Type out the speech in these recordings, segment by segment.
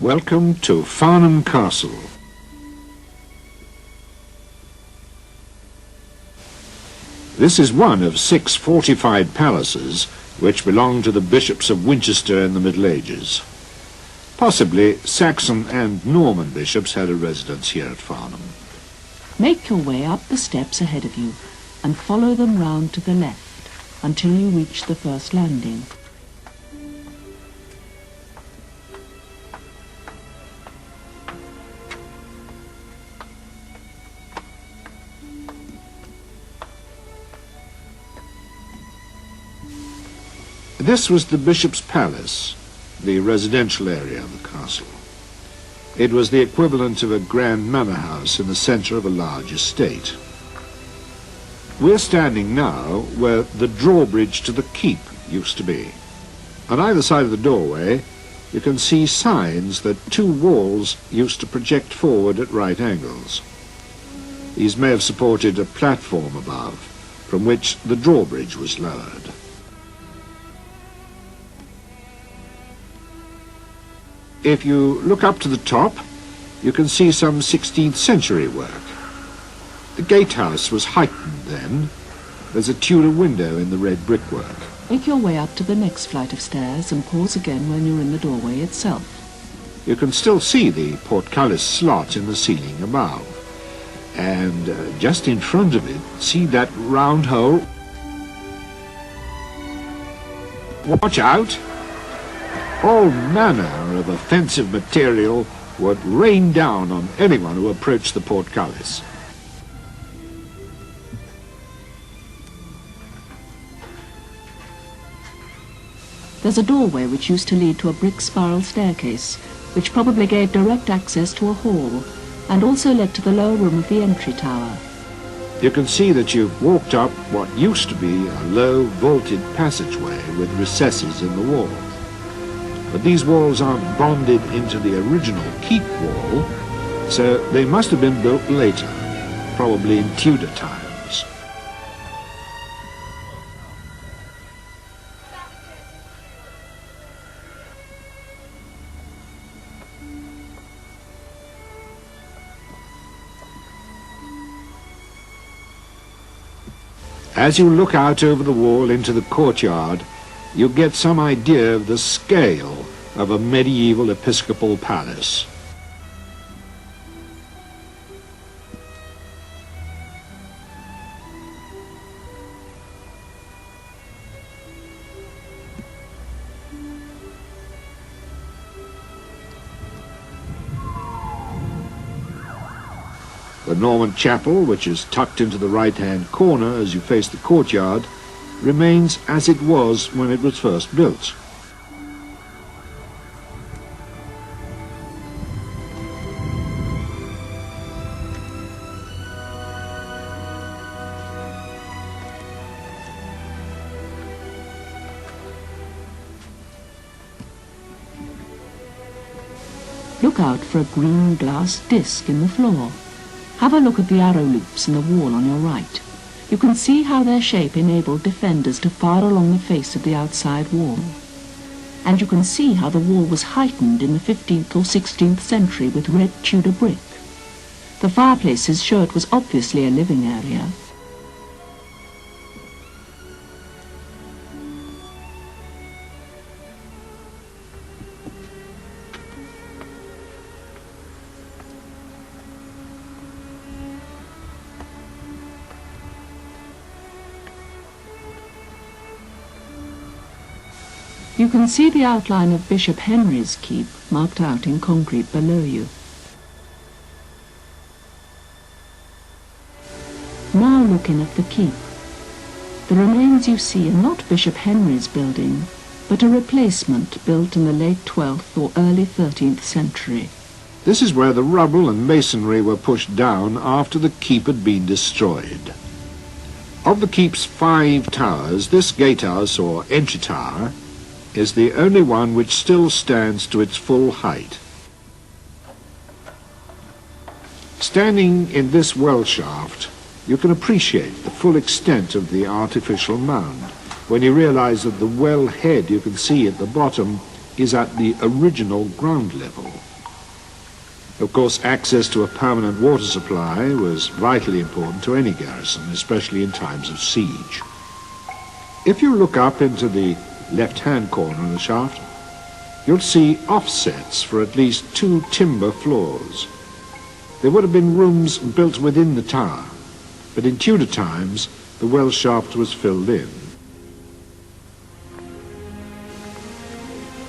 Welcome to Farnham Castle. This is one of 6 fortified palaces which belonged to the bishops of Winchester in the Middle Ages. Possibly Saxon and Norman bishops had a residence here at Farnham. Make your way up the steps ahead of you and follow them round to the left until you reach the first landing. This was the bishop's palace, the residential area of the castle. It was the equivalent of a grand manor house in the centre of a large estate. We're standing now where the drawbridge to the keep used to be. On either side of the doorway you can see signs that 2 walls used to project forward at right angles. These may have supported a platform above, from which the drawbridge was lowered. If you look up to the top, you can see some 16th century work. The gatehouse was heightened then. There's a Tudor window in the red brickwork. Make your way up to the next flight of stairs and pause again when you're in the doorway itself. You can still see the portcullis slot in the ceiling above. And just in front of it, see that round hole? Watch out! All manner of offensive material would rain down on anyone who approached the portcullis. There's a doorway which used to lead to a brick spiral staircase, which probably gave direct access to a hall, and also led to the lower room of the entry tower. You can see that you've walked up what used to be a low vaulted passageway with recesses in the wall. But these walls aren't bonded into the original keep wall, so they must have been built later, probably in Tudor times. As you look out over the wall into the courtyard, you get some idea of the scale of a medieval episcopal palace. The Norman chapel, which is tucked into the right-hand corner as you face the courtyard, remains as it was when it was first built. Look out for a green glass disc in the floor. Have a look at the arrow loops in the wall on your right. You can see how their shape enabled defenders to fire along the face of the outside wall. And you can see how the wall was heightened in the 15th or 16th century with red Tudor brick. The fireplaces show it was obviously a living area. You can see the outline of Bishop Henry's keep marked out in concrete below you. Now look in at the keep. The remains you see are not Bishop Henry's building, but a replacement built in the late 12th or early 13th century. This is where the rubble and masonry were pushed down after the keep had been destroyed. Of the keep's 5 towers, this gatehouse or entry tower is the only one which still stands to its full height. Standing in this well shaft, you can appreciate the full extent of the artificial mound when you realize that the well head you can see at the bottom is at the original ground level. Of course, access to a permanent water supply was vitally important to any garrison, especially in times of siege. If you look up into the left-hand corner of the shaft, you'll see offsets for at least 2 timber floors. There would have been rooms built within the tower, but in Tudor times, the well shaft was filled in.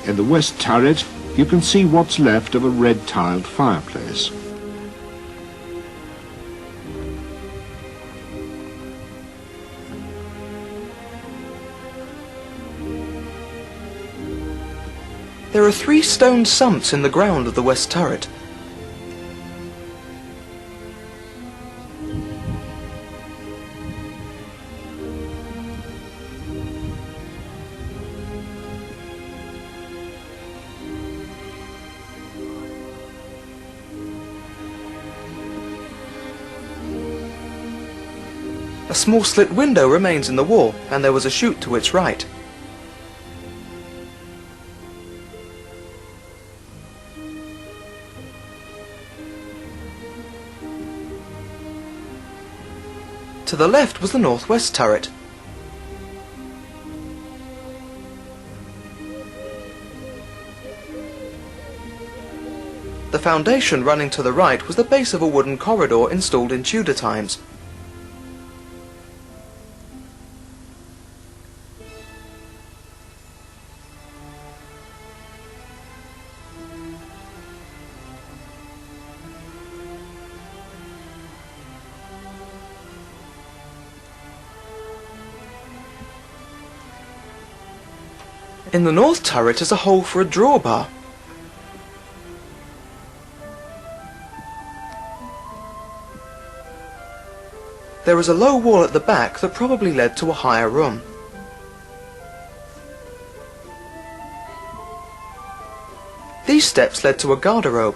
In the west turret, you can see what's left of a red-tiled fireplace. There are 3 stone sumps in the ground of the west turret. A small slit window remains in the wall, and there was a chute to its right. To the left was the northwest turret. The foundation running to the right was the base of a wooden corridor installed in Tudor times. In the north turret is a hole for a drawbar. There is a low wall at the back that probably led to a higher room. These steps led to a garderobe.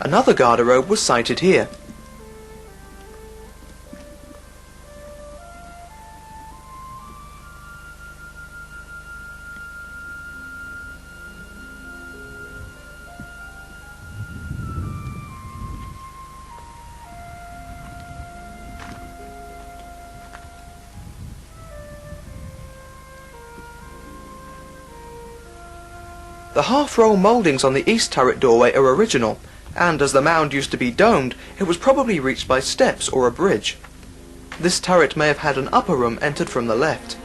Another garderobe was sited here. The half-roll mouldings on the east turret doorway are original, and as the mound used to be domed, it was probably reached by steps or a bridge. This turret may have had an upper room entered from the left.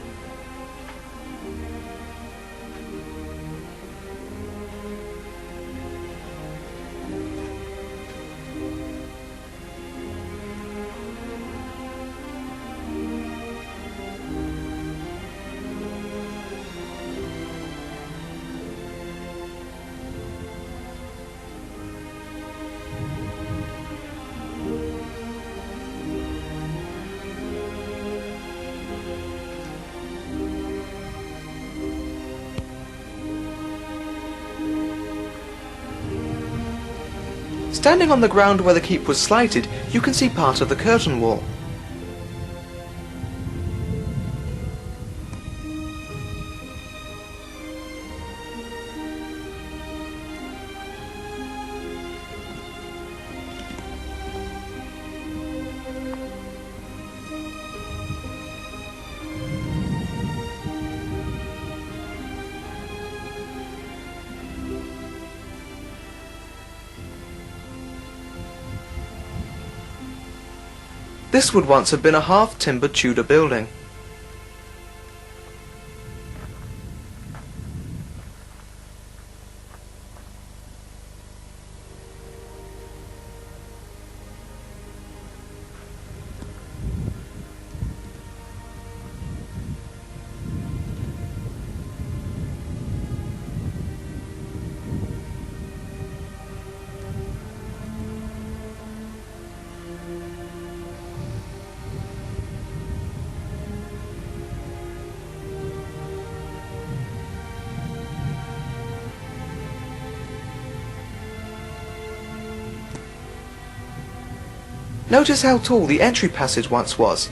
Standing on the ground where the keep was slighted, you can see part of the curtain wall. This would once have been a half-timbered Tudor building. Notice how tall the entry passage once was.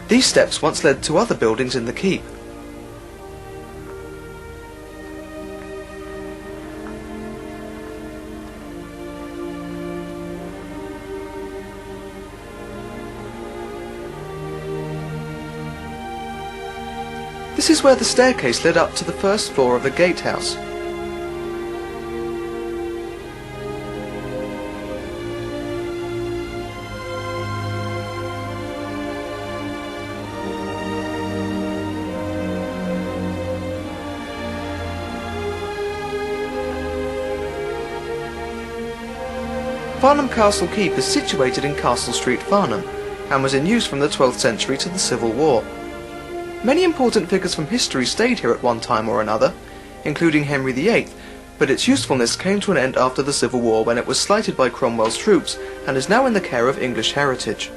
These steps once led to other buildings in the keep. This is where the staircase led up to the first floor of the gatehouse. Farnham Castle Keep is situated in Castle Street, Farnham, and was in use from the 12th century to the Civil War. Many important figures from history stayed here at one time or another, including Henry VIII, but its usefulness came to an end after the Civil War when it was slighted by Cromwell's troops and is now in the care of English Heritage.